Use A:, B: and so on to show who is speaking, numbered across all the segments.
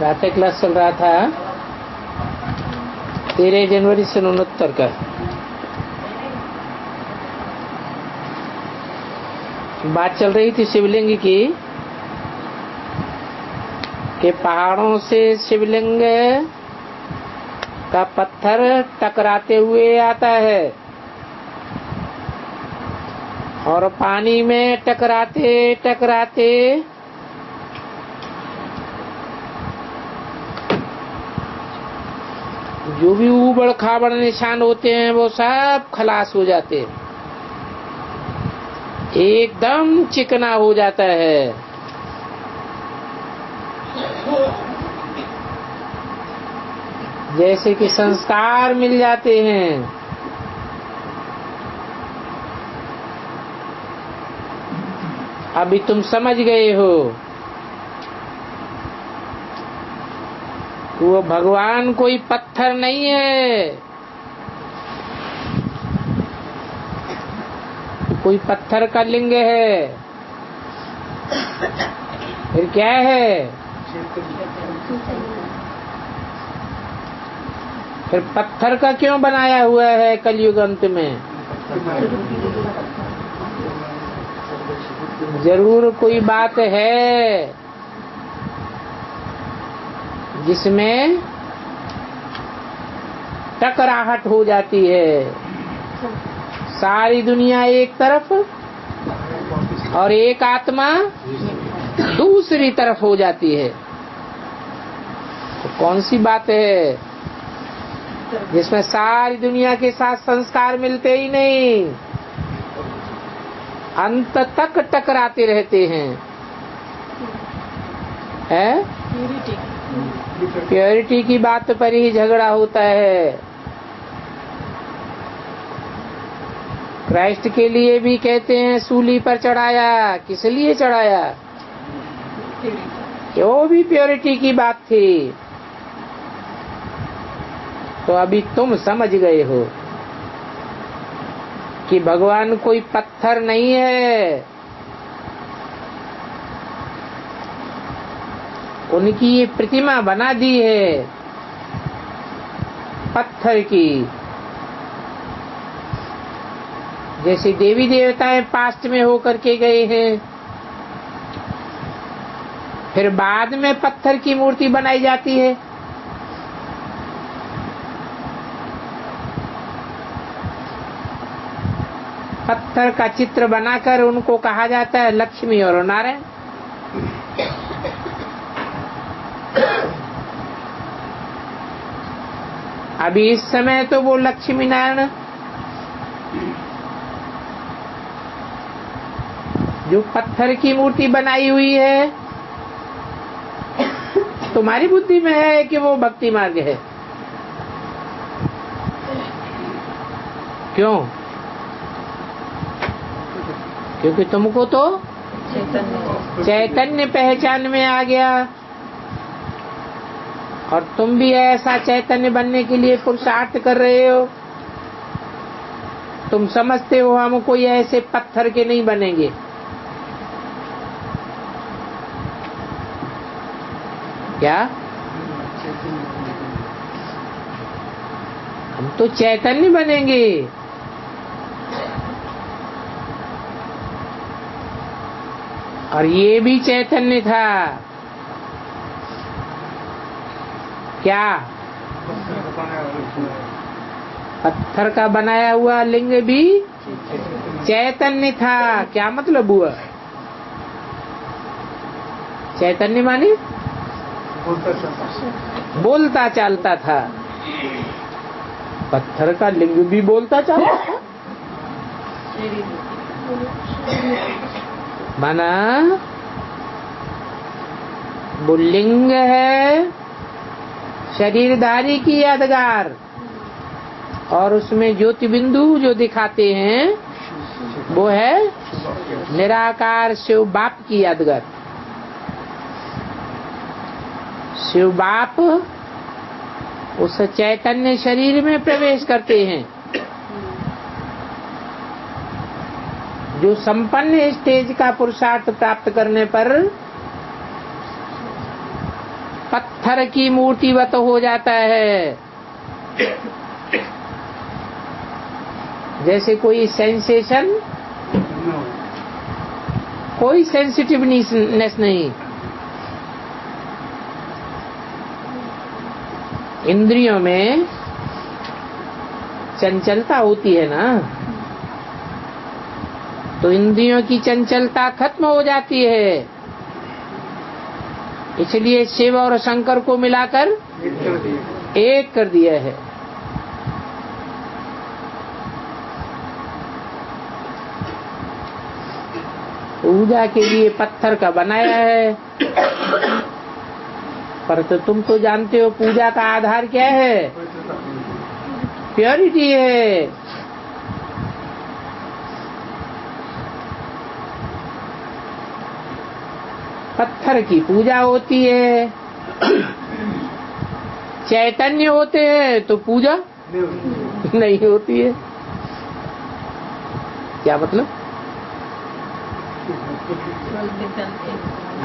A: प्रातः क्लास चल रहा था 13 जनवरी सन 69 का। बात चल रही थी शिवलिंग की कि पहाड़ों से शिवलिंग का पत्थर टकराते हुए आता है और पानी में टकराते टकराते जो भी ऊबड़ खाबड़ निशान होते हैं वो सब खलास हो जाते हैं, एकदम चिकना हो जाता है। जैसे कि संस्कार मिल जाते हैं। अभी तुम समझ गए हो वो भगवान कोई पत्थर नहीं है, कोई पत्थर का लिंग है। फिर क्या है? फिर पत्थर का क्यों बनाया हुआ है कलयुग अंत में? जरूर कोई बात है जिसमें टकराहट हो जाती है। सारी दुनिया एक तरफ और एक आत्मा दूसरी तरफ हो जाती है। तो कौन सी बात है जिसमें सारी दुनिया के साथ संस्कार मिलते ही नहीं, अंत तक टकराते रहते हैं? प्योरिटी की बात पर ही झगड़ा होता है। क्राइस्ट के लिए भी कहते हैं सूली पर चढ़ाया। किस लिए चढ़ाया? जो भी प्योरिटी की बात थी। तो अभी तुम समझ गए हो कि भगवान कोई पत्थर नहीं है। उनकी ये प्रतिमा बना दी है पत्थर की। जैसे देवी देवताएं पास्ट में होकर के गए हैं, फिर बाद में पत्थर की मूर्ति बनाई जाती है। पत्थर का चित्र बनाकर उनको कहा जाता है लक्ष्मी और नारायण। अभी इस समय तो वो लक्ष्मी नारायण जो पत्थर की मूर्ति बनाई हुई है, तुम्हारी बुद्धि में है कि वो भक्ति मार्ग है। क्यों? क्योंकि तुमको तो चैतन्य पहचान में आ गया और तुम भी ऐसा चैतन्य बनने के लिए पुरुषार्थ कर रहे हो। तुम समझते हो हम कोई ऐसे पत्थर के नहीं बनेंगे। क्या? हम तो चैतन्य बनेंगे। और ये भी चैतन्य था। क्या? पत्थर का बनाया हुआ लिंग भी चैतन्य था। क्या मतलब हुआ? चैतन्य माने बोलता चालता था। पत्थर का लिंग भी बोलता चालता था। माना वो लिंग है शरीरधारी की यादगार, और उसमें ज्योति बिंदु जो दिखाते हैं वो है निराकार शिव बाप की यादगार। शिव बाप उस चैतन्य शरीर में प्रवेश करते हैं जो संपन्न स्टेज का पुरुषार्थ प्राप्त करने पर पत्थर की मूर्तिवत हो जाता है। जैसे कोई सेंसेशन, कोई सेंसिटिवनेस नहीं, इंद्रियों में चंचलता होती है ना, तो इंद्रियों की चंचलता खत्म हो जाती है। इसलिए शिव और शंकर को मिलाकर एक कर दिया है। पूजा के लिए पत्थर का बनाया है, पर तो तुम तो जानते हो पूजा का आधार क्या है? प्योरिटी है। पत्थर की पूजा होती है, चैतन्य होते हैं तो पूजा नहीं होती है। क्या मतलब?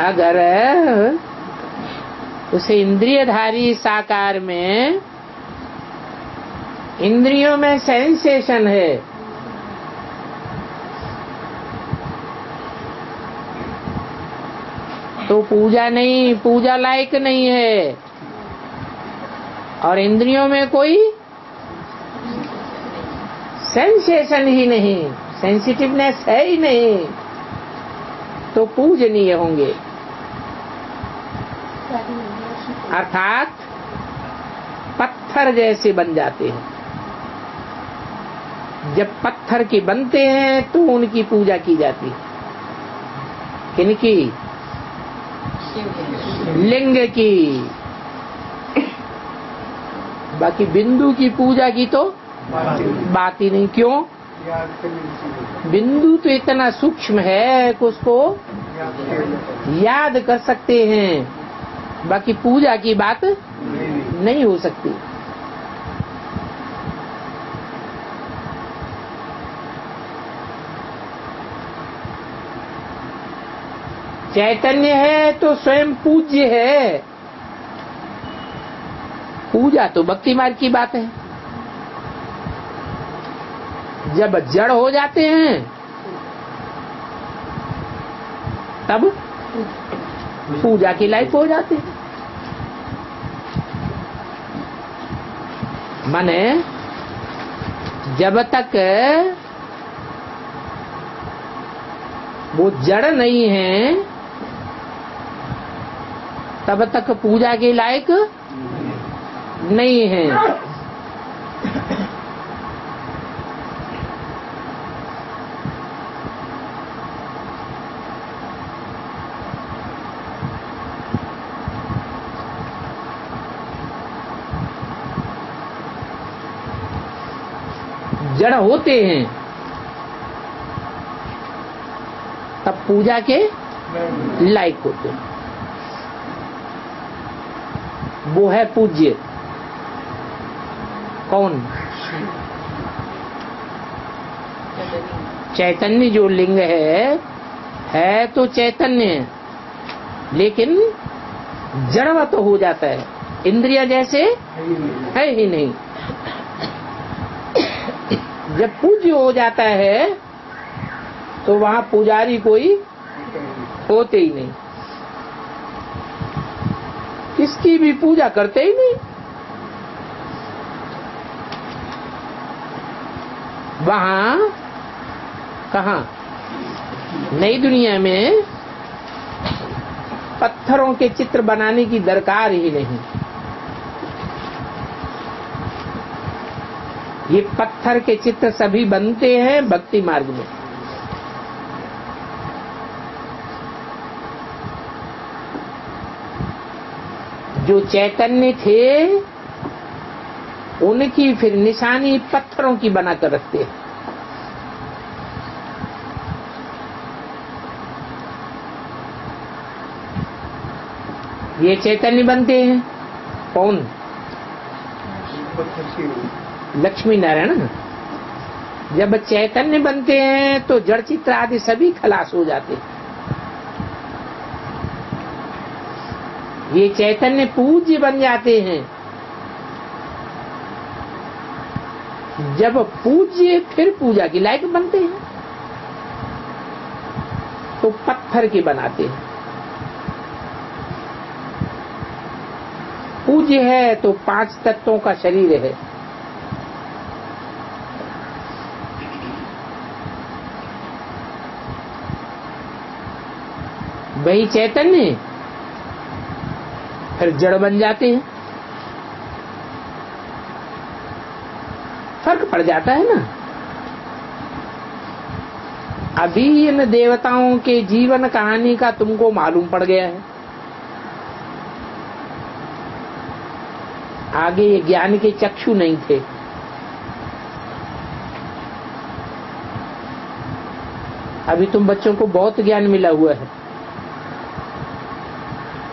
A: अगर उसे इंद्रियधारी साकार में इंद्रियों में सेंसेशन है, तो पूजा नहीं, पूजा लायक नहीं है। और इंद्रियों में कोई सेंसेशन ही नहीं, सेंसिटिवनेस है ही नहीं, तो पूजनीय होंगे। अर्थात पत्थर जैसे बन जाते हैं। जब पत्थर के बनते हैं तो उनकी पूजा की जाती है। किनकी? लिंग की। बाकी बिंदु की पूजा की तो बात ही नहीं। क्यों? बिंदु तो इतना सूक्ष्म है कि उसको याद कर सकते हैं, बाकी पूजा की बात नहीं हो सकती। चैतन्य है तो स्वयं पूज्य है। पूजा तो भक्ति मार्ग की बात है। जब जड़ हो जाते हैं तब पूजा के लायक हो जाते हैं। माने जब तक वो जड़ नहीं है तब तक पूजा के लायक नहीं है। जड़ होते हैं तब पूजा के लायक होते हैं। वो है पूज्य। कौन? चैतन्य जो लिंग है तो चैतन्य, लेकिन जड़वत हो जाता है। इंद्रिया जैसे है ही नहीं। जब पूज्य हो जाता है तो वहाँ पुजारी कोई होते ही नहीं, किसकी भी पूजा करते ही नहीं। वहाँ कहाँ? नई दुनिया में पत्थरों के चित्र बनाने की दरकार ही नहीं। ये पत्थर के चित्र सभी बनते हैं भक्ति मार्ग में। जो चैतन्य थे उनकी फिर निशानी पत्थरों की बनाकर रखते हैं। ये चैतन्य बनते हैं। कौन? लक्ष्मी नारायण। जब चैतन्य बनते हैं तो जड़ चित्र आदि सभी खलास हो जाते हैं। ये चैतन्य पूज्य बन जाते हैं। जब पूज्य फिर पूजा की लायक बनते हैं तो पत्थर के बनाते हैं। पूज्य है तो 5 तत्वों का शरीर है। वही चैतन्य फिर जड़ बन जाते हैं। फर्क पड़ जाता है ना। अभी इन देवताओं के जीवन कहानी का तुमको मालूम पड़ गया है। आगे ये ज्ञान के चक्षु नहीं थे। अभी तुम बच्चों को बहुत ज्ञान मिला हुआ है,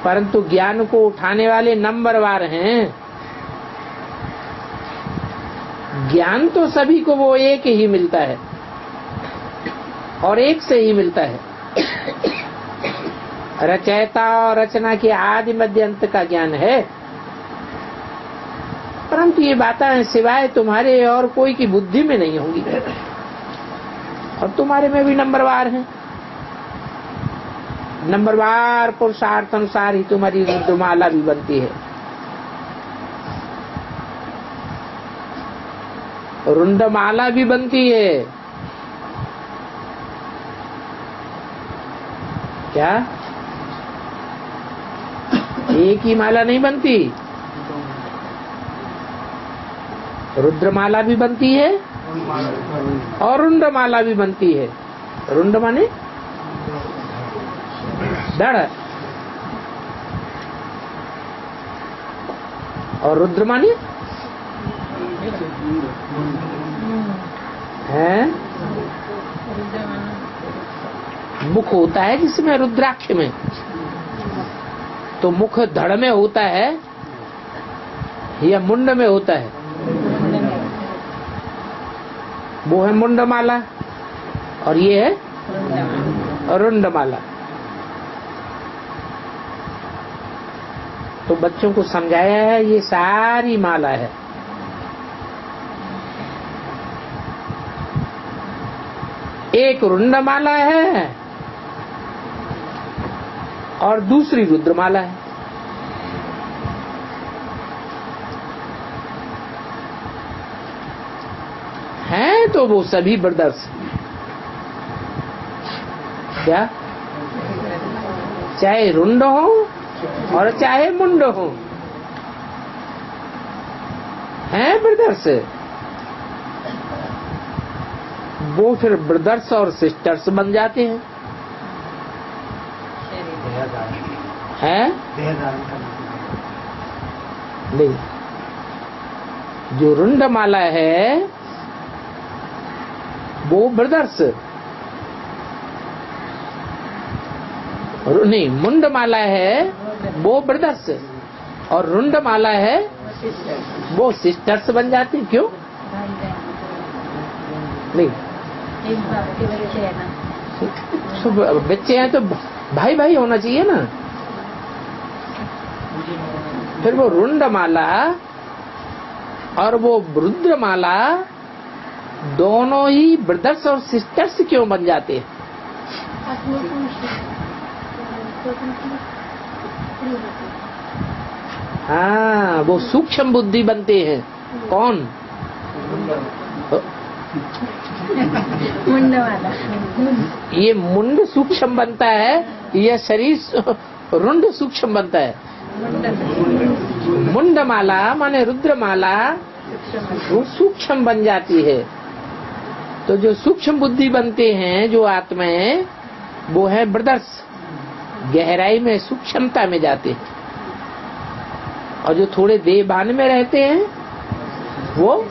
A: परंतु ज्ञान को उठाने वाले नंबरवार हैं। ज्ञान तो सभी को वो एक ही मिलता है और एक से ही मिलता है। रचयिता और रचना के आदि मध्य अंत का ज्ञान है, परंतु ये बातें सिवाय तुम्हारे और कोई की बुद्धि में नहीं होंगी। और तुम्हारे में भी नंबरवार हैं। नंबरवार पुरुषार्थ अनुसार ही तुम्हारी रुद्रमाला भी बनती है। रुंडमाला भी बनती है। क्या एक ही माला नहीं बनती? रुद्रमाला भी बनती है और रुंडमाला भी बनती है। रुंड माने धड़ और रुद्र माने है। मुख होता है जिसमें रुद्राक्ष में, तो मुख धड़ में होता है या मुंड में होता है? वो है मुंडमाला और ये है रुंडमाला। तो बच्चों को समझाया है ये सारी माला है। एक रुंडमाला है और दूसरी रुद्रमाला है। हैं तो वो सभी ब्रदर्स, क्या चाहे रुंड हो और चाहे मुंड हो, हैं ब्रदर्स। वो फिर ब्रदर्स और सिस्टर्स बन जाते हैं। हैं नहीं, जो रुंडमाला है वो ब्रदर्स, नहीं मुंडमाला है वो ब्रदर्स और रुंडमाला है वो सिस्टर्स बन जाती। क्यों नहीं? बच्चे हैं तो भाई भाई होना चाहिए ना। फिर वो रुंडमाला और वो रुद्रमाला दोनों ही ब्रदर्स और सिस्टर्स क्यों बन जाते हैं? हाँ, वो सूक्ष्म बुद्धि बनते हैं। कौन? मुंड वाला। ये मुंड सूक्ष्म बनता है, यह शरीर रुंड सूक्ष्म बनता है। मुंडमाला माने रुद्रमाला वो सूक्ष्म बन जाती है। तो जो सूक्ष्म बुद्धि बनते हैं जो आत्माएं, वो है ब्रदर्स, गहराई में सूक्ष्मता में जाते हैं। और जो थोड़े देहभान में रहते हैं वो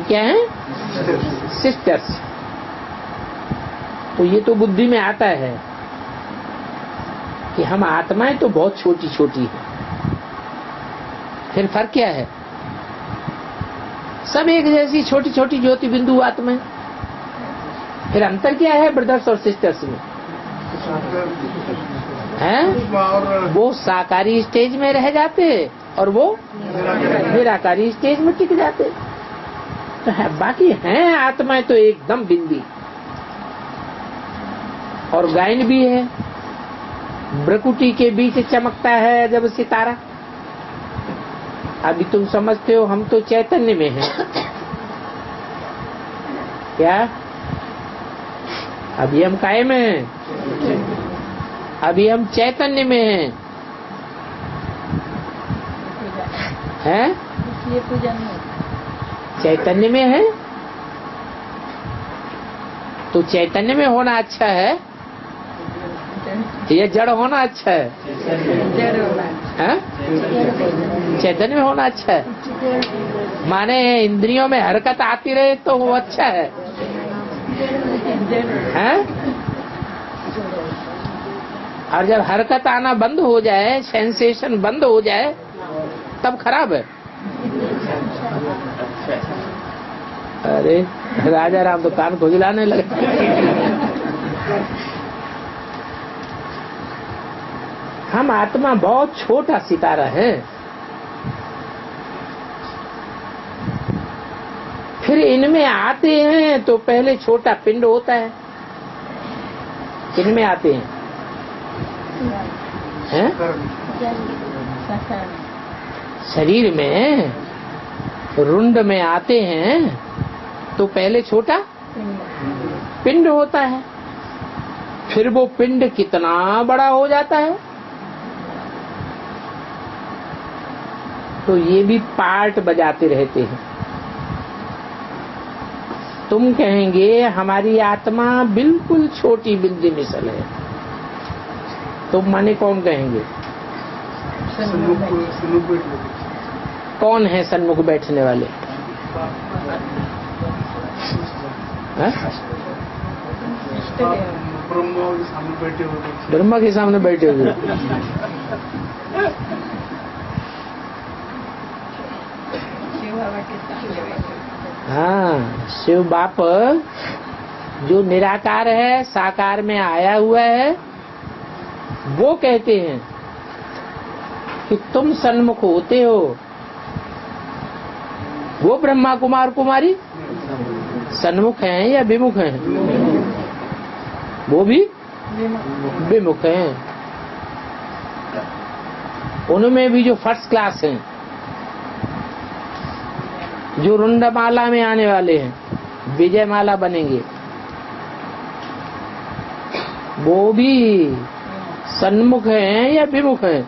A: क्या है? सिस्टर्स। तो ये तो बुद्धि में आता है कि हम आत्माएं तो बहुत छोटी छोटी है। फिर फर्क क्या है? सब एक जैसी छोटी छोटी ज्योति बिंदु आत्माएं। फिर अंतर क्या है ब्रदर्स और सिस्टर्स में? हैं, वो साकारी स्टेज में रह जाते और वो निराकारी स्टेज में टिक जाते। तो है, बाकी हैं आत्माएं तो एकदम बिंदी। और गायन भी है, भ्रकुटी के बीच चमकता है जब सितारा। अभी तुम समझते हो हम तो चैतन्य में हैं, क्या? अभी हम काय में हैं? अभी हम चैतन्य में हैं, हैं?
B: ये पूजन
A: चैतन्य में है तो चैतन्य में होना अच्छा है या जड़ होना अच्छा है? हैं? चैतन्य में होना अच्छा है। माने इंद्रियों में हरकत आती रहे तो वो अच्छा है, हैं? और जब हरकत आना बंद हो जाए, सेंसेशन बंद हो जाए, तब खराब है। अरे राजा राम तो कान खुजलाने लगे। हम आत्मा बहुत छोटा सितारा है, फिर इनमें आते हैं तो पहले छोटा पिंड होता है। इनमें आते हैं, हैं? शरीर में रुंड में आते हैं तो पहले छोटा पिंड होता है, फिर वो पिंड कितना बड़ा हो जाता है। तो ये भी पार्ट बजाते रहते हैं। तुम कहेंगे हमारी आत्मा बिल्कुल छोटी बिंदी मिसल है, तुम माने कौन कहेंगे? कौन है सन्मुख बैठने वाले? ब्रह्मा के सामने बैठे हुए। हाँ, शिव बाप जो निराकार है, साकार में आया हुआ है, वो कहते हैं कि तुम सन्मुख होते हो। वो ब्रह्मा कुमार कुमारी सन्मुख हैं या विमुख हैं? वो भी विमुख हैं। उनमें भी जो फर्स्ट क्लास हैं, जो रुंडमाला में आने वाले हैं, विजय माला बनेंगे, वो भी सन्मुख हैं या विमुख हैं?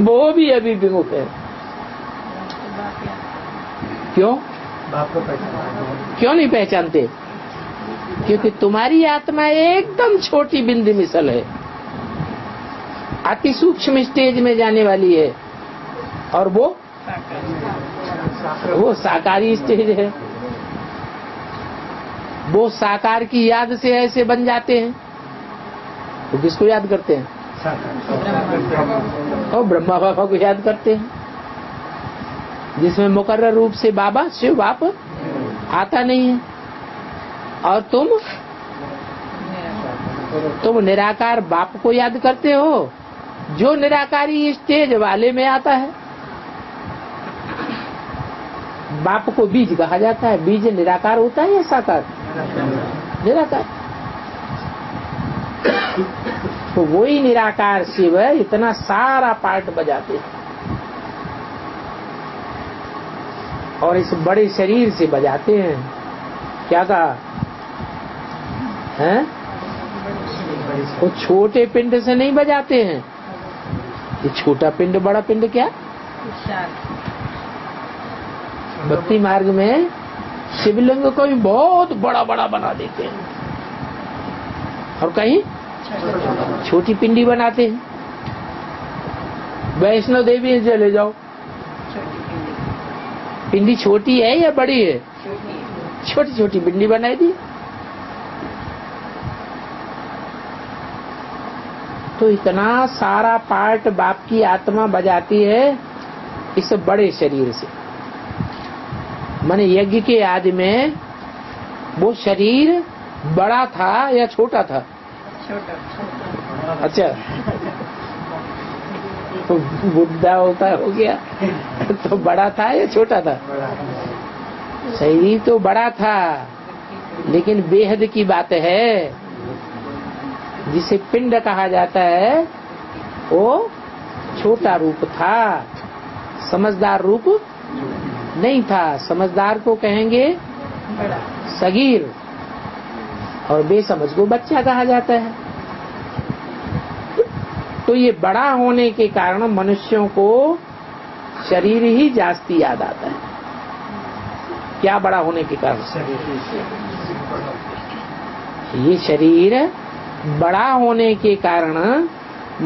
A: वो भी अभी विमुख है। क्यों? क्यों नहीं पहचानते? क्योंकि तुम्हारी आत्मा एकदम छोटी बिंदी मिसल है, अति सूक्ष्म स्टेज में जाने वाली है, और वो साकारी स्टेज है। वो साकार की याद से ऐसे बन जाते हैं तो किसको याद करते हैं? और ब्रह्मा बाबा को याद करते हैं, जिसमें मुकर्रर रूप से बाबा शिव बाप आता नहीं है। और तुम निराकार बाप को याद करते हो, जो निराकारी स्टेज वाले में आता है। बाप को बीज कहा जाता है। बीज निराकार होता है या साकार? निराकार। तो वही निराकार शिव है, इतना सारा पार्ट बजाते हैं, और इस बड़े शरीर से बजाते हैं। क्या कहा है? वो छोटे पिंड से नहीं बजाते हैं। ये छोटा पिंड बड़ा पिंड क्या? भक्ति मार्ग में शिवलिंग को भी बहुत बड़ा बड़ा बना देते हैं, और कहीं छोटी पिंडी बनाते हैं। वैष्णो देवी चले जाओ, पिंडी छोटी है या बड़ी है? छोटी छोटी पिंडी बनाई दी। तो इतना सारा पार्ट बाप की आत्मा बजाती है इस बड़े शरीर से। माने यज्ञ के आदि में वो शरीर बड़ा था या छोटा था? अच्छा, तो बुढ़ा होता हो गया तो बड़ा था या छोटा था? शरीर तो बड़ा था, लेकिन बेहद की बात है, जिसे पिंड कहा जाता है वो छोटा रूप था, समझदार रूप नहीं था। समझदार को कहेंगे सगीर, और बेसमझ को बच्चा कहा जाता है। तो ये बड़ा होने के कारण मनुष्यों को शरीर ही जास्ती याद आता है। क्या बड़ा होने के कारण? ये शरीर बड़ा होने के कारण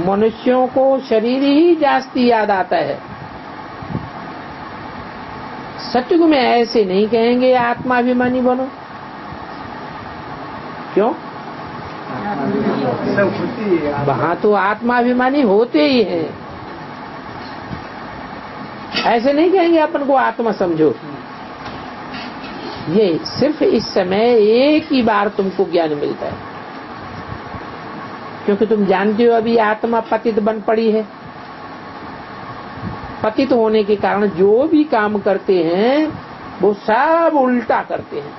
A: मनुष्यों को शरीर ही जास्ती याद आता है। सत्युग में ऐसे नहीं कहेंगे आत्माभिमानी बनो। क्यों? वहां तो आत्माभिमानी होते ही हैं। ऐसे नहीं कहेंगे अपन को आत्मा समझो। ये सिर्फ इस समय एक ही बार तुमको ज्ञान मिलता है, क्योंकि तुम जानते हो अभी आत्मा पतित बन पड़ी है। पतित होने के कारण जो भी काम करते हैं वो सब उल्टा करते हैं।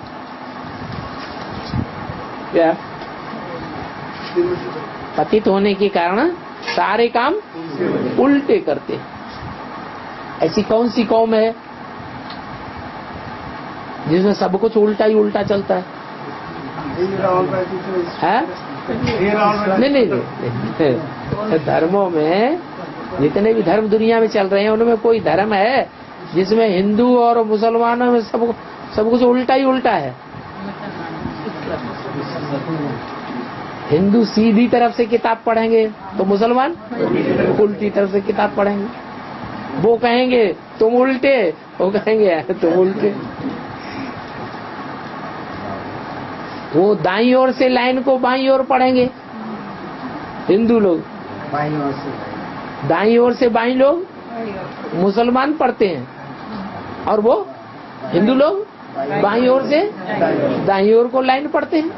A: क्या? पतित होने के कारण सारे काम उल्टे करते हैं। ऐसी कौन सी कौम है जिसमें सब कुछ उल्टा ही उल्टा चलता है? नहीं, धर्मों में जितने भी धर्म दुनिया में चल रहे हैं उनमें कोई धर्म है जिसमें हिंदू और मुसलमानों में सब कुछ उल्टा ही उल्टा है? हिंदू सीधी तरफ से किताब पढ़ेंगे तो मुसलमान उल्टी तरफ से किताब पढ़ेंगे। वो कहेंगे तुम उल्टे, वो कहेंगे तुम उल्टे। वो दाईं ओर से लाइन को बाईं ओर पढ़ेंगे हिंदू लोग, दाईं ओर से बाईं लोग मुसलमान पढ़ते हैं, और वो हिंदू लोग बाईं ओर से दाईं ओर को लाइन पढ़ते हैं।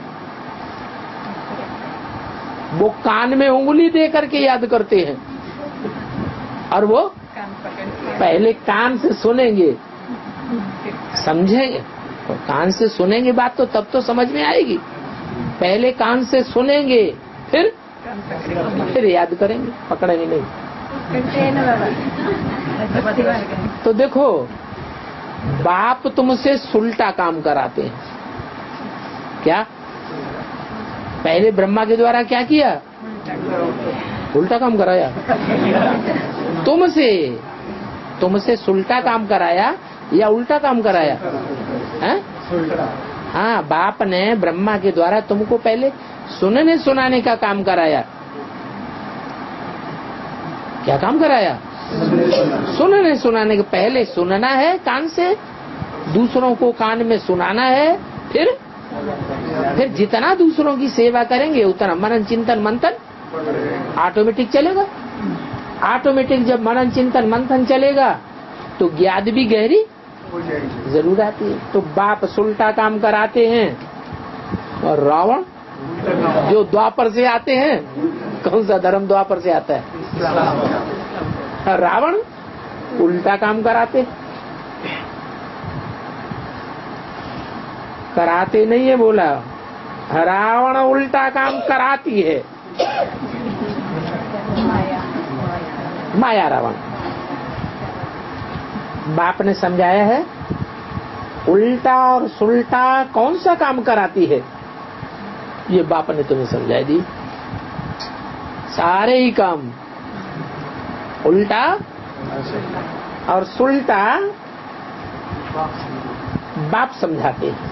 A: वो कान में उंगली दे करके याद करते हैं, और वो पहले कान से सुनेंगे, समझेंगे, और कान से सुनेंगे बात तो तब तो समझ में आएगी। पहले कान से सुनेंगे, फिर याद करेंगे, पकड़ेंगे नहीं। तो देखो, बाप तुमसे सुलटा काम कराते हैं। क्या? पहले ब्रह्मा के द्वारा क्या किया? उल्टा काम कराया। तुमसे सुलटा काम कराया या उल्टा काम कराया? हैं? हाँ, बाप ने ब्रह्मा के द्वारा तुमको पहले सुनने सुनाने का काम कराया। क्या काम कराया? सुनने सुनाने के। पहले सुनना है कान से, दूसरों को कान में सुनाना है, फिर जितना दूसरों की सेवा करेंगे उतना मनन चिंतन मंथन ऑटोमेटिक चलेगा। ऑटोमेटिक जब मनन चिंतन मंथन चलेगा तो ज्ञान भी गहरी जरूर आती है। तो बाप सुलटा काम कराते हैं, और रावण जो द्वापर से आते हैं, कौन सा धर्म द्वापर से आता है? रावण उल्टा काम कराते नहीं है, बोला रावण उल्टा काम कराती है। माया रावण। बाप ने समझाया है उल्टा और सुलटा कौन सा काम कराती है, ये बाप ने तुम्हें समझाई दी। सारे ही काम उल्टा और सुलटा बाप समझाते हैं।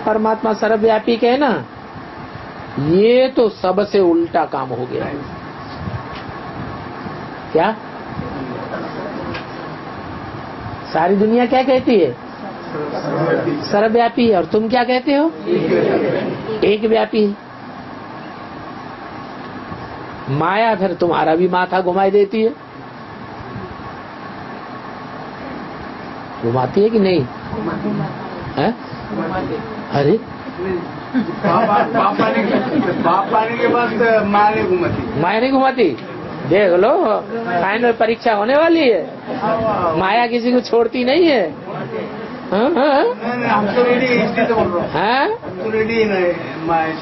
A: परमात्मा सर्वव्यापी के है ना, ये तो सबसे उल्टा काम हो गया। क्या? सारी दुनिया क्या कहती है? सर्वव्यापी। और तुम क्या कहते हो? एक व्यापी। माया फिर तुम्हारा भी माथा घुमाई देती है। घुमाती है कि नहीं? है? अरे
B: बाप आने के बाद माँ नहीं घुमाती।
A: माया नहीं घुमाती? देख लो, फाइनल परीक्षा होने वाली है, माया किसी को छोड़ती नहीं है। हाँ हाँ,
B: हम तो रेडी, इसलिए तो बोल रहा हूँ।
A: हाँ
B: हम तो रेडी नहीं माया।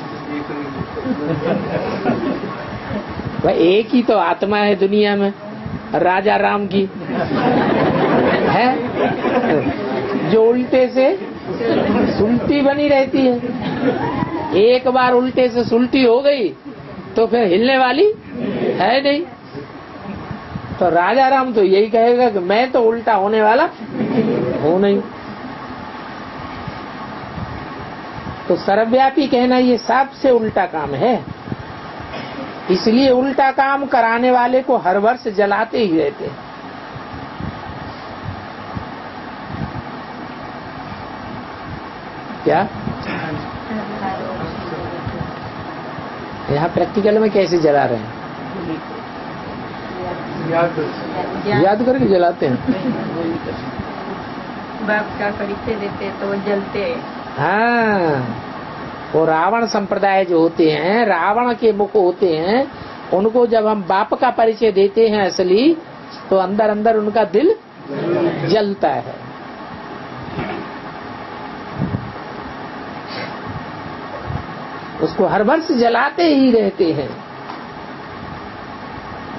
A: भाई एक ही तो आत्मा है दुनिया में, राजा राम की है, जो उल्टे से सुलटी बनी रहती है। एक बार उल्टे से सुलटी हो गई तो फिर हिलने वाली है नहीं। तो राजा राम तो यही कहेगा कि मैं तो उल्टा होने वाला हूं नहीं। तो सर्वव्यापी कहना ये सबसे उल्टा काम है, इसलिए उल्टा काम कराने वाले को हर वर्ष जलाते ही रहते हैं। क्या यहाँ प्रैक्टिकल में कैसे जला रहे हैं? याद करके जलाते हैं।
C: बाप का परिचय देते तो वो जलते।
A: हाँ, वो रावण संप्रदाय जो होते हैं, रावण के मुख होते हैं, उनको जब हम बाप का परिचय देते हैं असली, तो अंदर अंदर उनका दिल जलता है। उसको हर वर्ष जलाते ही रहते हैं।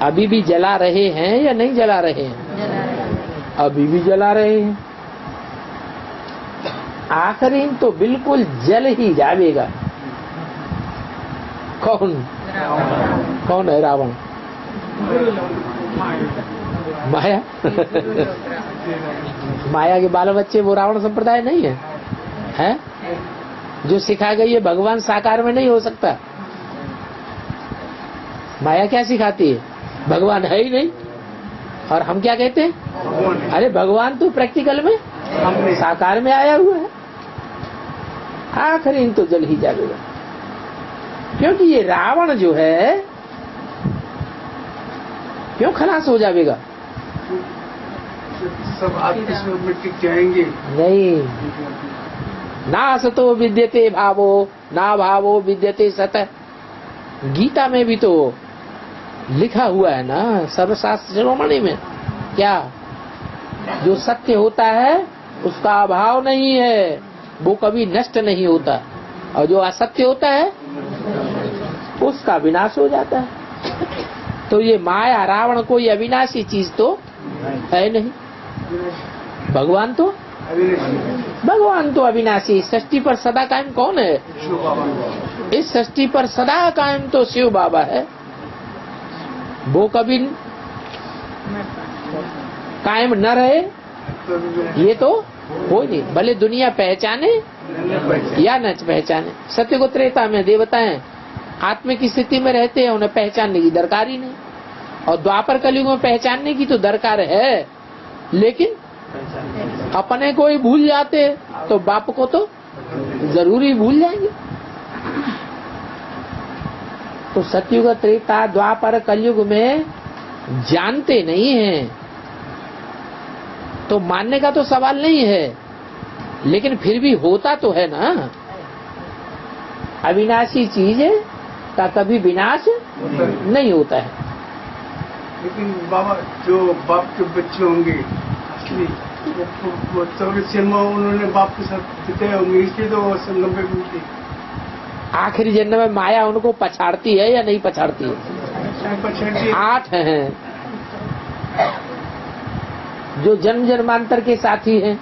A: अभी भी जला रहे हैं या नहीं जला रहे हैं? अभी भी जला रहे हैं। आखिरी तो बिल्कुल जल ही जाएगा। कौन कौन है रावण? माया। माया के बाल बच्चे वो रावण संप्रदाय नहीं है, है? जो सिखा गई है भगवान साकार में नहीं हो सकता। माया क्या सिखाती है? भगवान है ही नहीं। और हम क्या कहते हैं? अरे भगवान तो प्रैक्टिकल में साकार में आया हुआ है। आखिरी तो जल ही जाएगा, क्योंकि ये रावण जो है क्यों खलास हो जाएगा?
B: सब आपस में मिट्टी जाएंगे।
A: नहीं, ना सतो विद्यते भावो, ना भावो विद्यते सत। गीता में भी तो लिखा हुआ है ना, सर्वशास्त्र शिरोमणि में, क्या? जो सत्य होता है उसका अभाव नहीं है, वो कभी नष्ट नहीं होता, और जो असत्य होता है उसका विनाश हो जाता है। तो ये माया रावण कोई अविनाशी चीज तो है नहीं। भगवान तो अविनाशी। सृष्टि पर सदा कायम कौन है? इस सृष्टि पर सदा कायम तो शिव बाबा है। वो कभी कायम न रहे ये तो हो नहीं, भले दुनिया पहचाने या न पहचाने। सत्य को त्रेता में देवताएं आत्मा की स्थिति में रहते हैं, उन्हें पहचानने की दरकार ही नहीं। और द्वापर कलयुग में पहचानने की तो दरकार है, लेकिन अपने को ही भूल जाते, तो बाप को तो जरूरी भूल जाएंगे। तो सतयुग त्रेता द्वापर कलयुग में जानते नहीं हैं, तो मानने का तो सवाल नहीं है, लेकिन फिर भी होता तो है ना। अविनाशी चीज का कभी विनाश नहीं होता है।
B: लेकिन बाबा जो बाप के बच्चे होंगे असली, वो 24 जन्म उन्होंने बाप के साथ बिताए होंगे, इसलिए तो वो संगम पे मिलती।
A: आखिरी जन्म में माया उनको पछाड़ती है या नहीं पछाड़ती है? 8 हैं जो जन्म जन्मांतर के साथी हैं,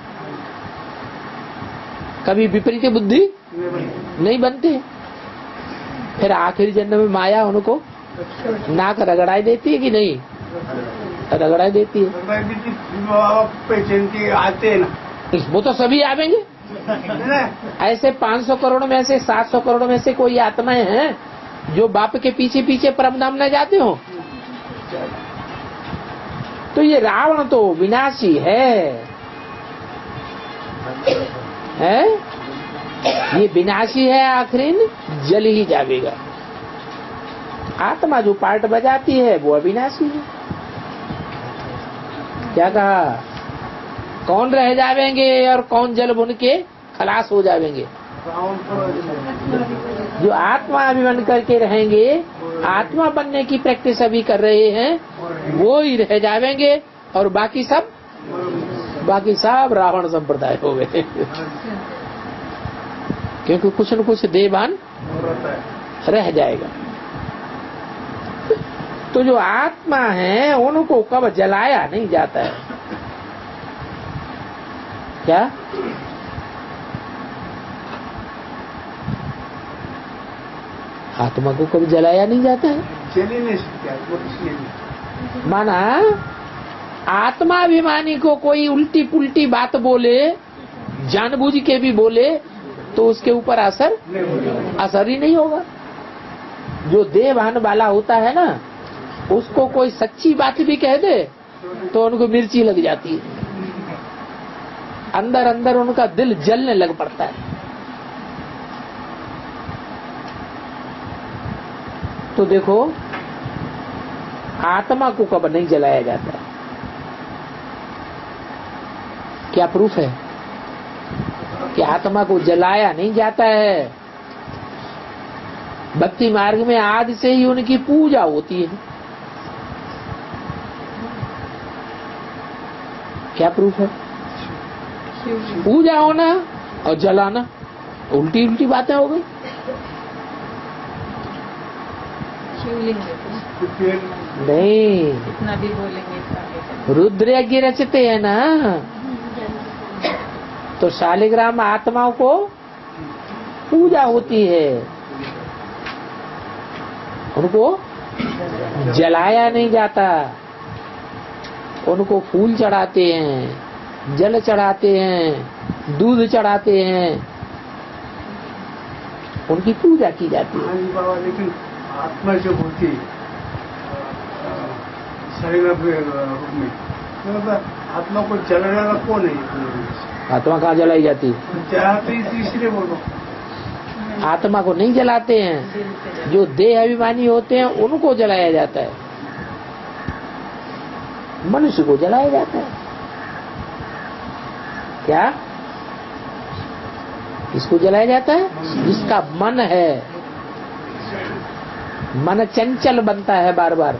A: कभी विपरीत बुद्धि नहीं बनते। फिर आखिरी जन्म में माया उनको नाक रगड़ाई देती है कि नहीं? रगड़ाई देती है।
B: पहचान के आते हैं ना,
A: वो तो सभी आवेंगे। ऐसे 500 करोड़ में से 700 करोड़ में से कोई आत्माएं हैं जो बाप के पीछे पीछे परमधाम न जाते हो? तो ये रावण तो विनाशी है? ये विनाशी है, आखिरी जल ही जाएगा। आत्मा जो पार्ट बजाती है वो अविनाशी है। क्या कहा? कौन रह जाएंगे और कौन जल बुन के खलास हो जाएंगे।
B: रावण को
A: जो आत्मा अभी बन करके रहेंगे, आत्मा बनने की प्रैक्टिस अभी कर रहे हैं, वो ही रह जाएंगे और बाकी सब रावण संप्रदाय हो गए। क्योंकि कुछ न कुछ देवान रह जाएगा। तो जो आत्मा है उनको कब जलाया नहीं जाता है। क्या? आत्मा को कभी जलाया नहीं जाता है।
B: चली नहीं सकती आत्मा, इसलिए नहीं।
A: माना आत्माभिमानी को कोई उल्टी पुल्टी बात बोले, जानबूझ के भी बोले, तो उसके ऊपर असर ही नहीं होगा। जो देवान वाला होता है ना, उसको कोई सच्ची बात भी कह दे तो उनको मिर्ची लग जाती है, अंदर अंदर उनका दिल जलने लग पड़ता है। तो देखो, आत्मा को कब नहीं जलाया जाता है। क्या प्रूफ है कि आत्मा को जलाया नहीं जाता है? भक्ति मार्ग में आदि से ही उनकी पूजा होती है। क्या प्रूफ है? पूजा होना और जलाना उल्टी उल्टी बातें हो गई।
C: शिवलिंग
A: नहीं,
C: इतना भी बोलेंगे।
A: रुद्र यज्ञ रचते हैं ना, तो शालिग्राम आत्माओं को पूजा होती है, उनको जलाया नहीं जाता। उनको फूल चढ़ाते हैं, जल चढ़ाते हैं, दूध चढ़ाते हैं, उनकी पूजा की जाती है।
B: हाँ जी बाबा, लेकिन आत्मा जो होती शरीर रूप में, तो आत्मा को जलाना कौन है?
A: आत्मा कहाँ जलाई जाती है?
B: जलाते ही इसलिए बोलो।
A: आत्मा को नहीं जलाते हैं, जो देह अभिमानी होते हैं उनको जलाया जाता है। मनुष्य को जलाया जाता है। क्या? किसको जलाया जाता है? जिसका मन है, मन चंचल बनता है बार बार,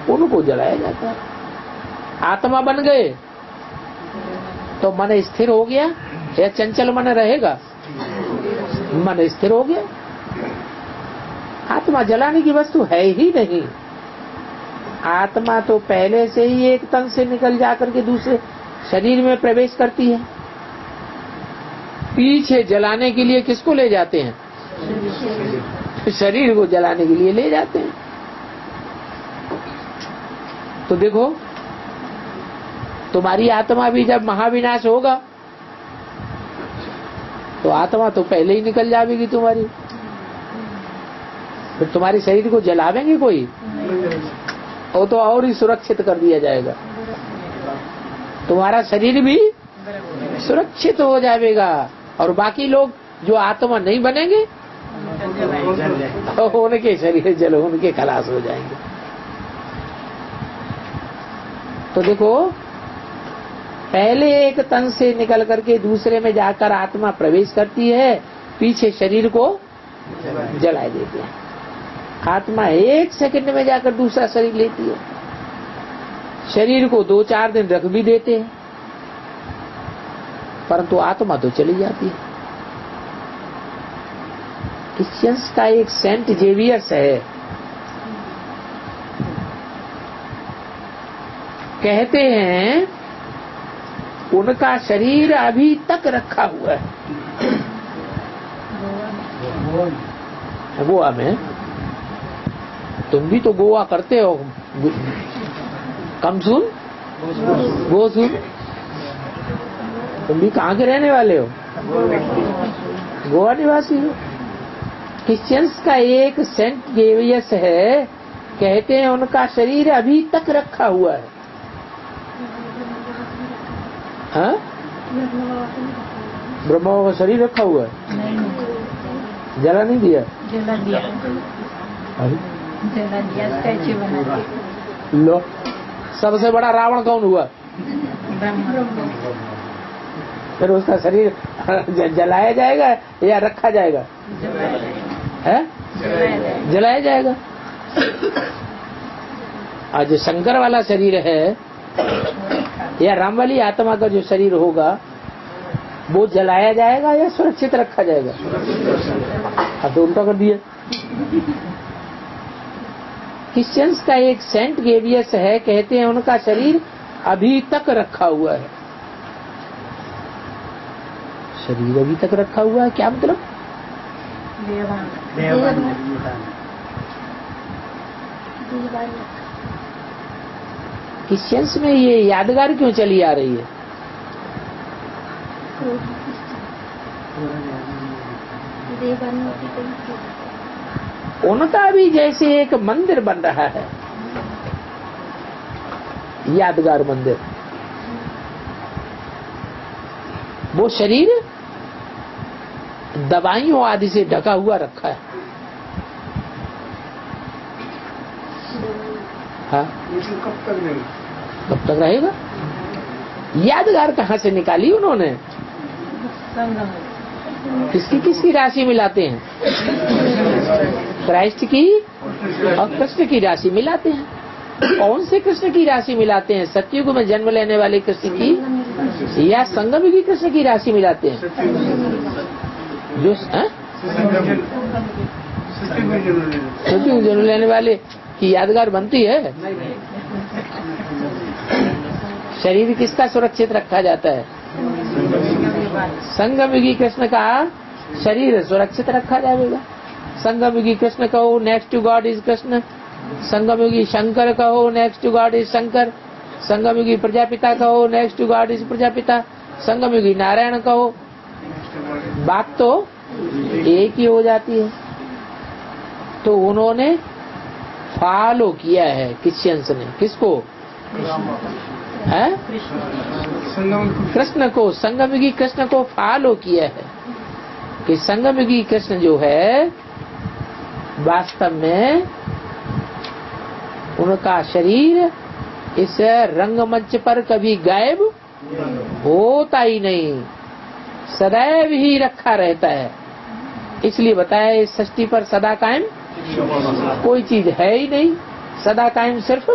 A: उनको जलाया जाता है। आत्मा बन गए तो मन स्थिर हो गया, या चंचल मन रहेगा? मन स्थिर हो गया। आत्मा जलाने की वस्तु है ही नहीं। आत्मा तो पहले से ही एक तन से निकल जाकर के दूसरे शरीर में प्रवेश करती है। पीछे जलाने के लिए किसको ले जाते हैं? शरीर को जलाने के लिए ले जाते हैं। तो देखो, तुम्हारी आत्मा भी जब महाविनाश होगा तो आत्मा तो पहले ही निकल जाएगी तुम्हारी। फिर तुम्हारे शरीर को जलावेंगे कोई? वो तो और ही सुरक्षित कर दिया जाएगा। तुम्हारा शरीर भी सुरक्षित हो जाएगा और बाकी लोग जो आत्मा नहीं बनेंगे उनके शरीर जलो, उनके खलास हो जाएंगे। तो देखो, पहले एक तन से निकल करके दूसरे में जाकर आत्मा प्रवेश करती है, पीछे शरीर को जला देते हैं। आत्मा एक सेकंड में जाकर दूसरा शरीर लेती है। शरीर को 2-4 दिन रख भी देते हैं, परंतु आत्मा तो चली जाती है। क्रिश्चियंस का एक सेंट जेवियर्स है, कहते हैं उनका शरीर अभी तक रखा हुआ है गोवा में। तुम भी तो गोवा करते हो, कम सुन वो सुन, तुम भी कहाँ के रहने वाले हो? गोवा निवासी हो। क्रिश्चियंस का एक सेंट गेवियस है, कहते हैं उनका शरीर अभी तक रखा हुआ है। हाँ, ब्रह्मा का शरीर रखा हुआ है, जला नहीं दिया?
C: जला दिया, जला दिया, स्टैचू बना दिया।
A: लो, सबसे बड़ा रावण कौन हुआ? फिर उसका शरीर जलाया जाएगा या रखा जाएगा? है जलाया जाएगा। और जो शंकर वाला शरीर है या राम वाली आत्मा का जो शरीर होगा वो जलाया जाएगा या सुरक्षित रखा जाएगा? अब तो उल्टा कर दिया। क्रिश्चियंस का एक सेंट गेवियस है, कहते हैं उनका शरीर अभी तक रखा हुआ है। शरीर अभी तक रखा हुआ है क्या मतलब? क्रिश्चियंस में ये यादगार क्यों चली आ रही है? उनका भी जैसे एक मंदिर बन रहा है, यादगार मंदिर। वो शरीर दवाइयों आदि से ढका हुआ रखा है। हाँ, कब तक रहेगा? यादगार कहाँ से निकाली उन्होंने? किसकी किसकी राशि मिलाते हैं? क्राइस्ट की और कृष्ण की राशि मिलाते हैं। कौन से कृष्ण की राशि मिलाते हैं? सतयुग में जन्म लेने वाले कृष्ण की या संगम की कृष्ण की राशि मिलाते हैं? जो सतयुग जन्म लेने वाले की यादगार बनती है। शरीर किसका सुरक्षित रखा जाता है? संगमयुगी कृष्ण का शरीर सुरक्षित रखा जाएगा। संगमयुगी कृष्ण कहो, next to God is Krishna. संगमयुगी शंकर कहो, next to God is Shankar. संगमयुगी प्रजापिता कहो, next to God is Prajapita. संगमयुगी नारायण कहो, बात तो एक ही हो जाती है। तो उन्होंने फॉलो किया है क्रिश्चियंस ने। किसको? है कृष्ण को। संगमयुगी कृष्ण को फॉलो किया है कि संगमयुगी कृष्ण जो है वास्तव में उनका शरीर इस रंगमंच पर कभी गायब होता ही नहीं, सदैव ही रखा रहता है। इसलिए बताया इस सृष्टि पर सदा कायम कोई चीज है ही नहीं, सदा कायम सिर्फ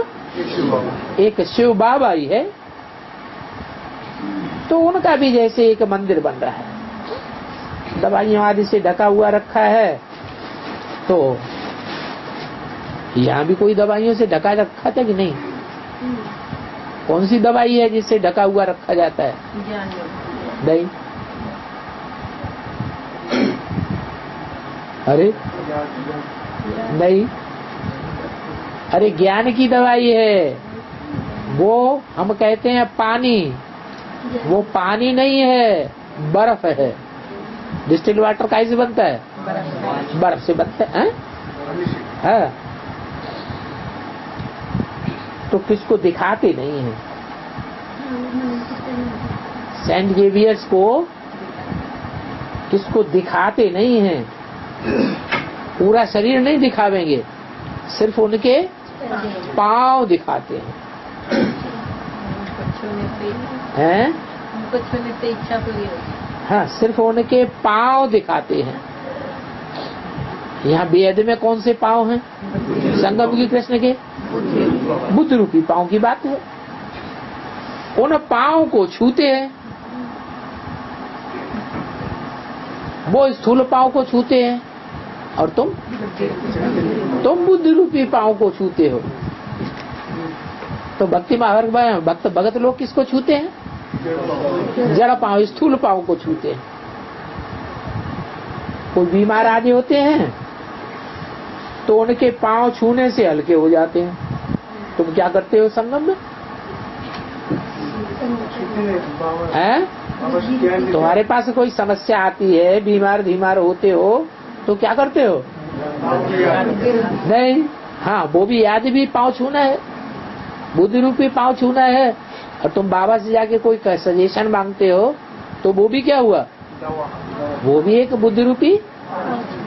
A: एक शिव बाबा ही है। तो उनका भी जैसे एक मंदिर बन रहा है, दवाइयों आदि से ढका हुआ रखा है। तो यहाँ भी कोई दवाइयों से ढका रखा था कि नहीं? कौन सी दवाई है जिससे ढका हुआ रखा जाता है? नहीं। अरे नहीं, अरे ज्ञान की दवाई है वो। हम कहते हैं पानी, वो पानी नहीं है, बर्फ है। डिस्टिल वाटर कैसे बनता है? बर्फ से बनता है। हाँ, तो किसको दिखाते नहीं है? सेंट जेवियर्स को किसको दिखाते नहीं है? पूरा शरीर नहीं दिखावेंगे, सिर्फ उनके पांव दिखाते हैं।
C: इच्छा पूरी होती।
A: हाँ, सिर्फ उनके पांव दिखाते हैं। यहाँ वेद में कौन से पांव हैं? संगमयुगी कृष्ण के बुद्ध रूपी पांव की बात है। उन पांव को छूते हैं, वो स्थूल पांव को छूते हैं, और तुम बुद्ध रूपी पांव को छूते हो। तो भक्ति महावर्ग भक्त भगत लोग किसको छूते हैं? जड़ पांव, स्थूल पांव को छूते हैं। कोई बीमार आदि होते हैं तो उनके पांव छूने से हल्के हो जाते हैं। तुम क्या करते हो संगम में? हैं? तुम्हारे पास कोई समस्या आती है, बीमार होते हो तो क्या करते हो? नहीं। हाँ, वो भी याद भी पांव छूना है, बुद्ध रूपी पांव छूना है। और तुम बाबा से जाके कोई सजेशन मांगते हो तो वो भी क्या हुआ? वो भी एक बुद्ध रूपी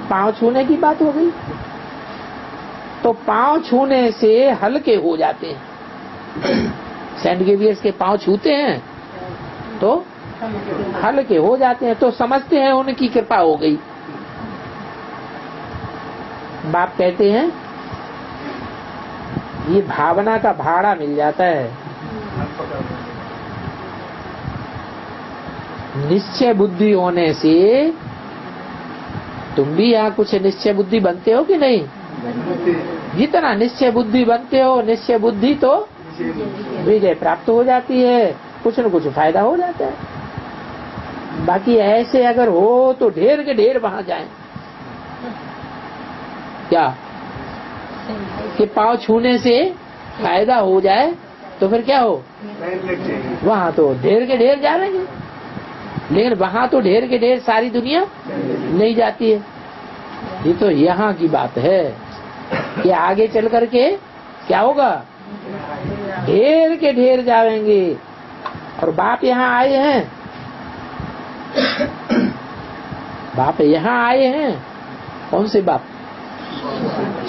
A: पांव छूने की बात हो गई। तो पांव छूने से हल्के हो जाते हैं। सेंट गेवियर्स के पांव छूते हैं तो हल्के हो जाते हैं, तो समझते हैं उनकी कृपा हो गई। बाप कहते हैं ये भावना का भाड़ा मिल जाता है। निश्चय बुद्धि होने से तुम भी यहाँ कुछ निश्चय बुद्धि बनते हो कि नहीं? जितना निश्चय बुद्धि बनते हो, निश्चय बुद्धि तो विजय प्राप्त हो जाती है, कुछ न कुछ फायदा हो जाता है। बाकी ऐसे अगर हो तो ढेर के ढेर वहां जाएं। क्या कि पाँव छूने से फायदा हो जाए तो फिर क्या हो, वहां तो ढेर के ढेर जाएंगे, लेकिन वहां तो ढेर के ढेर सारी दुनिया नहीं जाती है। ये तो यहाँ की बात है कि आगे चल करके क्या होगा, ढेर के ढेर जाएंगे। और बाप यहाँ आए हैं, बाप यहाँ आए हैं। कौन से बाप?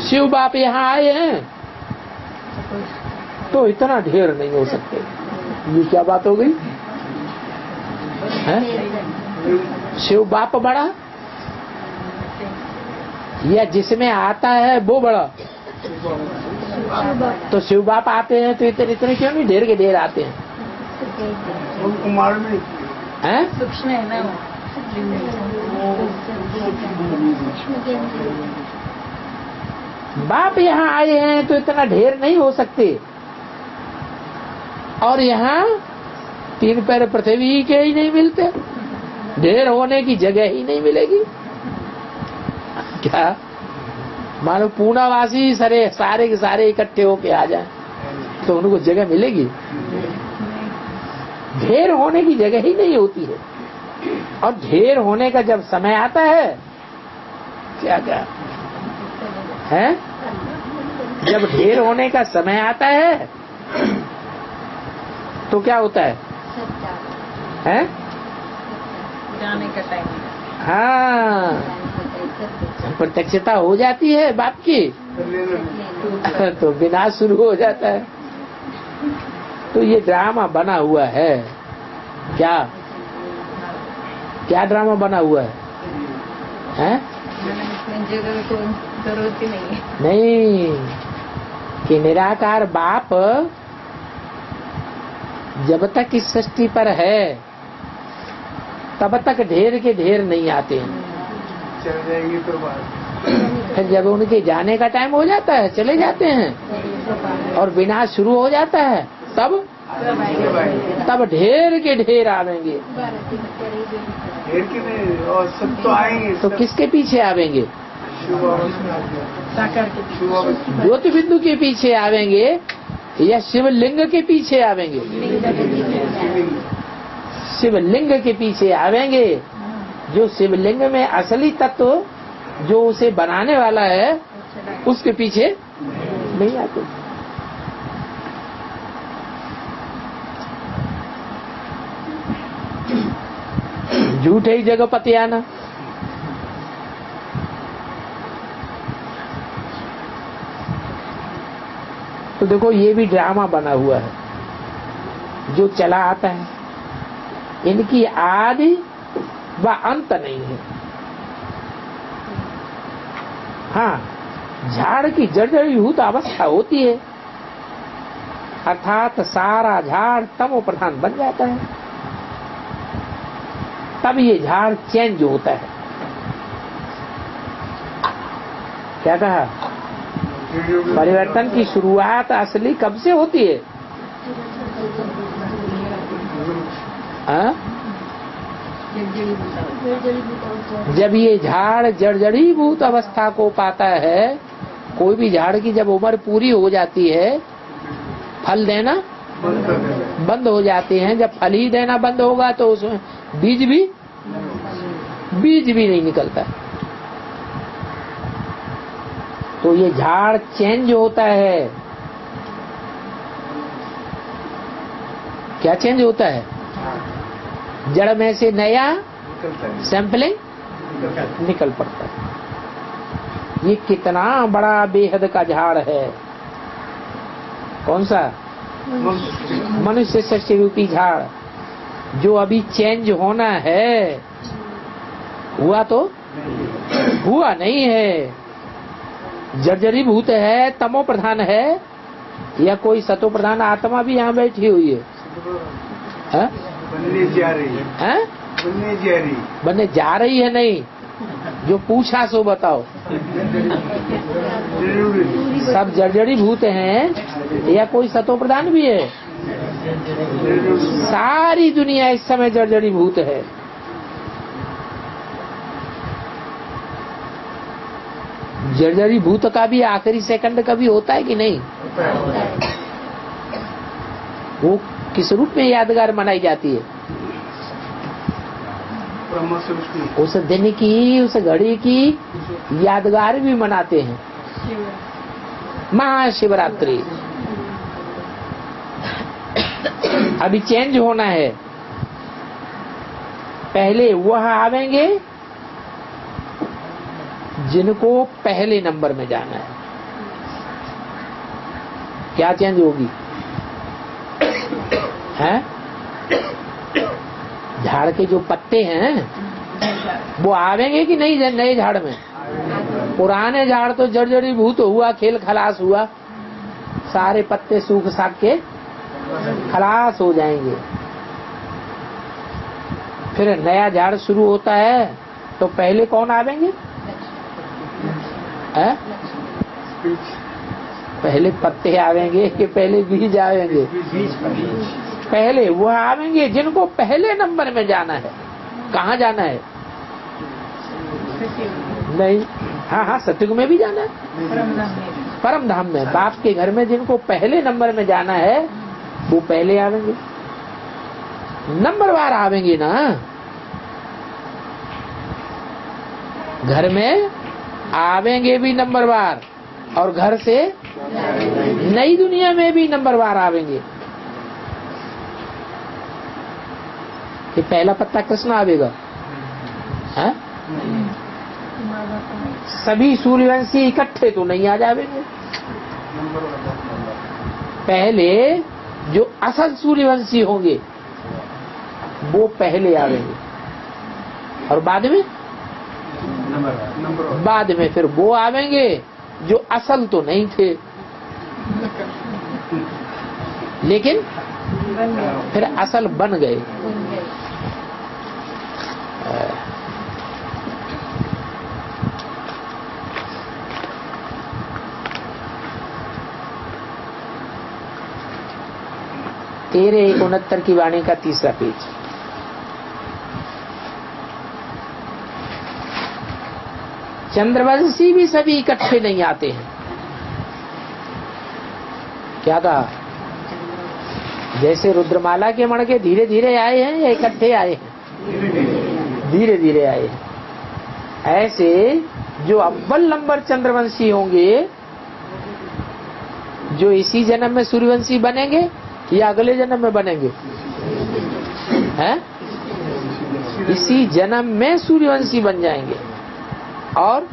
A: शिव बाप यहाँ आए हैं, तो इतना ढेर नहीं हो सकते। ये क्या बात हो गई है? शिव बाप बड़ा या जिसमें आता है वो बड़ा? तो शिव बाप आते हैं तो इतने इतने क्यों नहीं, ढेर के ढेर आते हैं।
B: कुमार में
A: हैं?
C: सूक्ष्म है ना
A: बाप यहाँ आए हैं तो इतना ढेर नहीं हो सकते। और यहाँ 3 पैर पृथ्वी के ही नहीं मिलते, ढेर होने की जगह ही नहीं मिलेगी। क्या मानो पूनावासी सारे के सारे इकट्ठे होके आ जाएं तो उनको जगह मिलेगी? ढेर होने की जगह ही नहीं होती है। और ढेर होने का जब समय आता है, क्या क्या है, जब ढेर होने का समय आता है तो क्या होता है? हैं?
C: जाने का टाइम।
A: हाँ, प्रत्यक्षता हो जाती है बाप की तो विनाश शुरू हो जाता है। तो ये ड्रामा बना हुआ है। क्या क्या ड्रामा बना हुआ है? हैं?
C: जगह को जरूरत ही नहीं है।
A: नहीं, कि निराकार बाप जब तक इस सृष्टि पर है तब तक ढेर के ढेर नहीं आते हैं।
B: चल जाएंगे तो बात।
A: फिर जब उनके जाने का टाइम हो जाता है, चले जाते हैं और विनाश शुरू हो जाता है, तब ढेर के ढेर आवेंगे।
B: ढेर के नहीं, और सब तो आएंगे।
A: तो किसके पीछे आवेंगे?
C: साकार के पीछे।
A: ज्योति बिंदु के पीछे आवेंगे या शिवलिंग के पीछे आवेंगे? शिवलिंग के पीछे आवेंगे। जो शिवलिंग में असली तत्व जो उसे बनाने वाला है उसके पीछे नहीं आते। झूठे ही जगपति आना। तो देखो ये भी ड्रामा बना हुआ है जो चला आता है। इनकी आदि व अंत नहीं है। हाँ, झाड़ की जर्जरीभूत अवस्था होती है, अर्थात सारा झाड़ तमो प्रधान बन जाता है, तब ये झाड़ चेंज होता है। क्या कहा? परिवर्तन की शुरुआत असली कब से होती है? हाँ? जब ये झाड़ जर्जरीभूत अवस्था को पाता है। कोई भी झाड़ की जब उम्र पूरी हो जाती है, फल देना बंद हो जाते हैं। जब फल ही देना बंद होगा तो उसमें बीज भी नहीं निकलता। तो ये झाड़ चेंज होता है। क्या चेंज होता है? जड़ में से नया सैंपलिंग निकल पड़ता है। ये कितना बड़ा बेहद का झाड़ है। कौन सा? मनुष्य सृष्टि रूपी झाड़। जो अभी चेंज होना है हुआ तो हुआ नहीं है, जर्जरी भूत है, तमो प्रधान है, या कोई सतो प्रधान आत्मा भी यहाँ बैठी हुई है?
B: बनने जा रही है।
A: हैं?
B: बनने जा रही
A: बनने जा रही है नहीं, जो पूछा सो बताओ। सब जर्जरी भूत हैं या कोई सतो प्रधान भी है? सारी दुनिया इस समय जर्जरी भूत है। जर्जरी भूत का भी आखिरी सेकंड कभी होता है कि नहीं? वो किस रूप में यादगार मनाई जाती है? उस दिन की, उस घड़ी की यादगार भी मनाते हैं, महाशिवरात्रि। अभी चेंज होना है, पहले वह आवेंगे जिनको पहले नंबर में जाना है। क्या चेंज होगी? हैं? झाड़ के जो पत्ते हैं वो आवेंगे कि नहीं नए झाड़ में? पुराने झाड़ तो जर्जरी भूत हुआ, खेल खलास हुआ, सारे पत्ते सूख साख के खलास हो जाएंगे। फिर नया झाड़ शुरू होता है तो पहले कौन आवेंगे? पहले पत्ते आवेंगे कि पहले बीज आवेंगे? पहले वह आवेंगे जिनको पहले नंबर में जाना है। कहाँ जाना है? नहीं, हाँ, सतयुग में भी जाना है, परम धाम में, बाप के घर में जिनको पहले नंबर में जाना है वो पहले आवेंगे। नंबरवार आवेंगे ना। घर में आवेंगे भी नंबरवार, और घर से नई दुनिया में भी नंबरवार आवेंगे। कि पहला पत्ता कृष्ण आवेगा? हैं? सभी सूर्यवंशी इकट्ठे तो नहीं आ जावेंगे। पहले जो असल सूर्यवंशी होंगे वो पहले आवेंगे, और बाद में फिर वो आवेंगे जो असल तो नहीं थे, लेकिन फिर असल बन गए। तेरे 69 की वाणी का तीसरा पेज। चंद्रवंशी भी सभी इकट्ठे नहीं आते हैं। क्या कहा? जैसे रुद्रमाला के मणके धीरे धीरे आए हैं या इकट्ठे आए हैं? धीरे धीरे आए हैं। ऐसे जो अव्वल नंबर चंद्रवंशी होंगे, जो इसी जन्म में सूर्यवंशी बनेंगे या अगले जन्म में बनेंगे? हैं? इसी जन्म में सूर्यवंशी बन जाएंगे। और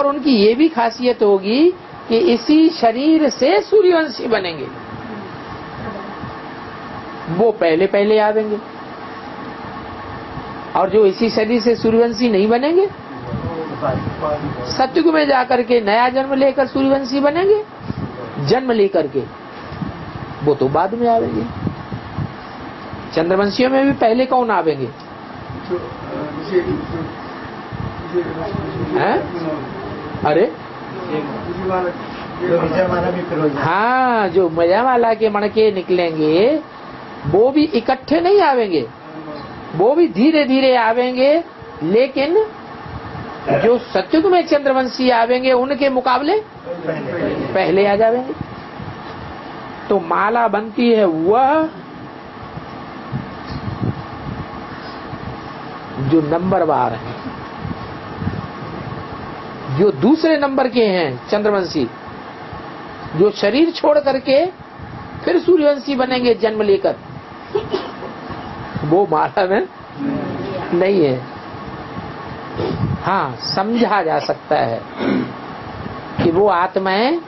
A: उनकी ये भी खासियत होगी कि इसी शरीर से सूर्यवंशी बनेंगे। वो पहले आवेंगे, और जो इसी शरीर से सूर्यवंशी नहीं बनेंगे, सतयुग में जाकर के नया जन्म लेकर सूर्यवंशी बनेंगे। जन्म लेकर के वो तो बाद में आवेंगे। चंद्रवंशियों में भी पहले कौन आवेंगे? हैं? अरे हाँ, जो मजावाला के मणके निकलेंगे वो भी इकट्ठे नहीं आवेंगे, वो भी धीरे धीरे आवेंगे, लेकिन जो सतयुग में चंद्रवंशी आवेंगे उनके मुकाबले पहले आ जावेंगे। तो माला बनती है वह जो नंबरवार है, जो दूसरे नंबर के हैं चंद्रवंशी, जो शरीर छोड़ करके फिर सूर्यवंशी बनेंगे जन्म लेकर, वो माला में नहीं है। हाँ, समझा जा सकता है कि वो आत्माएं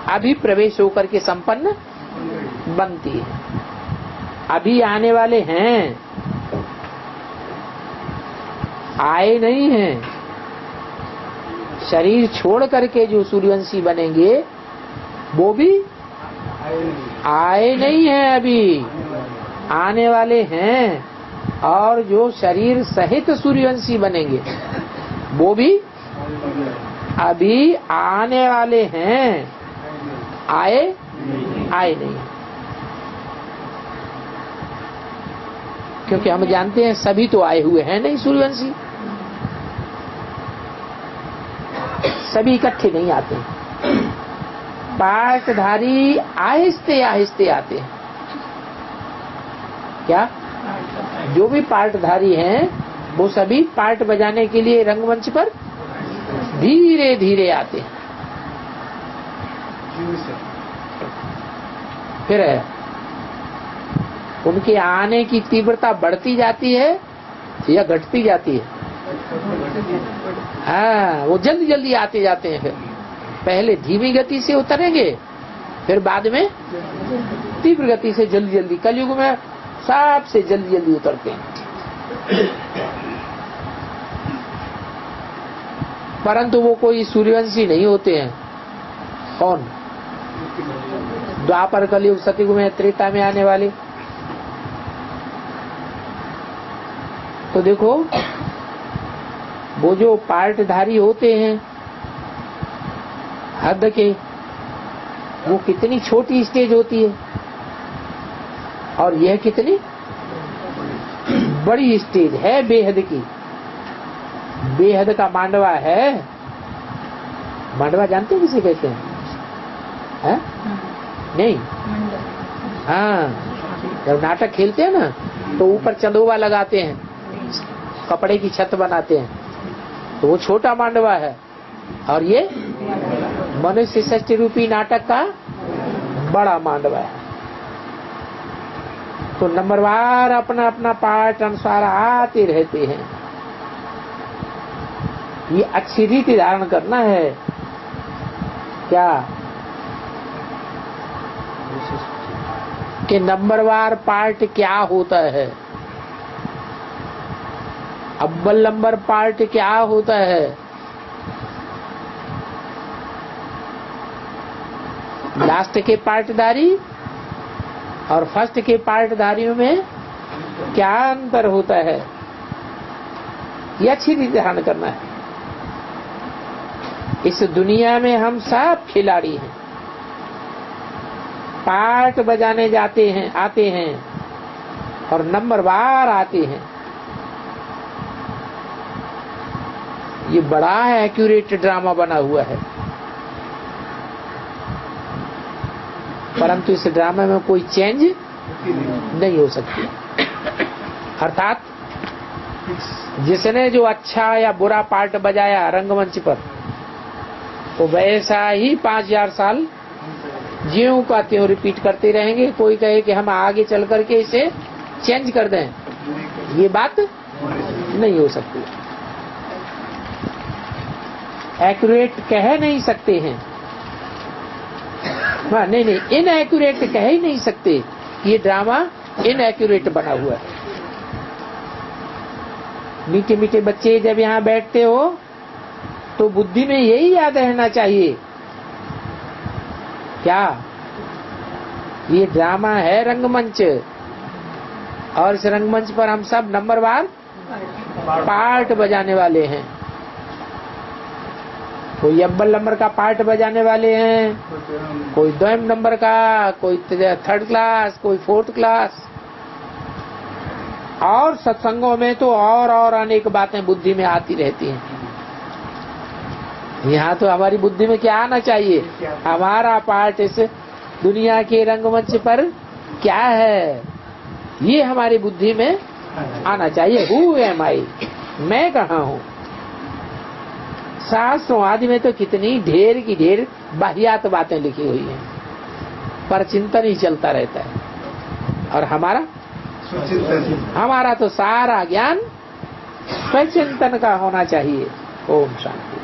A: अभी प्रवेश होकर के संपन्न बनती है। अभी आने वाले हैं, आए नहीं हैं। शरीर छोड़ करके जो सूर्यवंशी बनेंगे वो भी आए नहीं हैं, अभी आने वाले हैं। और जो शरीर सहित सूर्यवंशी बनेंगे वो भी अभी आने वाले हैं, आए नहीं। क्योंकि हम जानते हैं सभी तो आए हुए हैं नहीं, सूर्यवंशी सभी इकट्ठे नहीं आते। पार्टधारी आहिस्ते आहिस्ते आते हैं। क्या? जो भी पार्टधारी हैं वो सभी पार्ट बजाने के लिए रंगमंच पर धीरे धीरे आते हैं। फिर उनके आने की तीव्रता बढ़ती जाती है या घटती जाती है? हाँ, वो जल्दी जल्दी आते जाते हैं। फिर पहले धीमी गति से उतरेंगे, फिर बाद में तीव्र गति से जल्दी जल्दी। कलयुग में सबसे जल्दी जल्दी उतरते हैं। परंतु वो कोई सूर्यवंशी नहीं होते हैं। कौन? द्वापर, कलयुग, सतयुग में, त्रेता में आने वाले। तो देखो वो जो पार्टधारी होते हैं हद के, वो कितनी छोटी स्टेज होती है और यह कितनी बड़ी स्टेज है, बेहद की। बेहद का मांडवा है। मांडवा जानते हैं किसे कहते हैं? है? नहीं? हाँ, जब नाटक खेलते हैं ना तो ऊपर चंदोवा लगाते हैं, कपड़े की छत बनाते हैं, तो वो छोटा मांडवा है। और ये मनुष्य षष्ठी रूपी नाटक का बड़ा मांडवा है। तो नंबरवार अपना अपना पार्ट अनुसार आते रहते हैं। ये अच्छी रीति धारण करना है। क्या? कि नंबरवार पार्ट क्या होता है, अव्वल नंबर पार्ट क्या होता है, लास्ट के पार्टधारी और फर्स्ट के पार्टधारियों में क्या अंतर होता है, ये अच्छी रीति धारण करना है। इस दुनिया में हम सब खिलाड़ी हैं, पार्ट बजाने जाते हैं, आते हैं और नंबरवार आते हैं। ये बड़ा एक्यूरेट ड्रामा बना हुआ है, परंतु इस ड्रामा में कोई चेंज नहीं हो सकती। अर्थात जिसने जो अच्छा या बुरा पार्ट बजाया रंगमंच पर, तो वैसा ही 5000 साल ज्यों का त्यों रिपीट करते रहेंगे। कोई कहे कि हम आगे चल करके इसे चेंज कर दें, ये बात नहीं हो सकती। एक्यूरेट कह नहीं सकते हैं, हाँ, नहीं, इनएक्यूरेट कह ही नहीं सकते। ये ड्रामा इनएक्यूरेट बना हुआ है। मीठे मीठे बच्चे जब यहाँ बैठते हो तो बुद्धि में यही याद रहना चाहिए, क्या ये ड्रामा है रंगमंच, और इस रंगमंच पर हम सब नंबरवार पार्ट बजाने वाले हैं। कोई अव्वल नंबर का पार्ट बजाने वाले हैं, कोई द्वयम नंबर का, कोई थर्ड क्लास, कोई फोर्थ क्लास। और सत्संगों में तो और अनेक बातें बुद्धि में आती रहती हैं। यहाँ तो हमारी बुद्धि में क्या आना चाहिए, हमारा पार्ट इस दुनिया के रंगमंच पर क्या है, ये हमारी बुद्धि में आना चाहिए। हु एम आई, मैं कहाँ हूँ। शास्त्रों आदि में तो कितनी ढेर की ढेर बाहियात बातें लिखी हुई हैं, पर चिंतन ही चलता रहता है। और हमारा तो सारा ज्ञान स्वचिंतन का होना चाहिए। ओम शांति।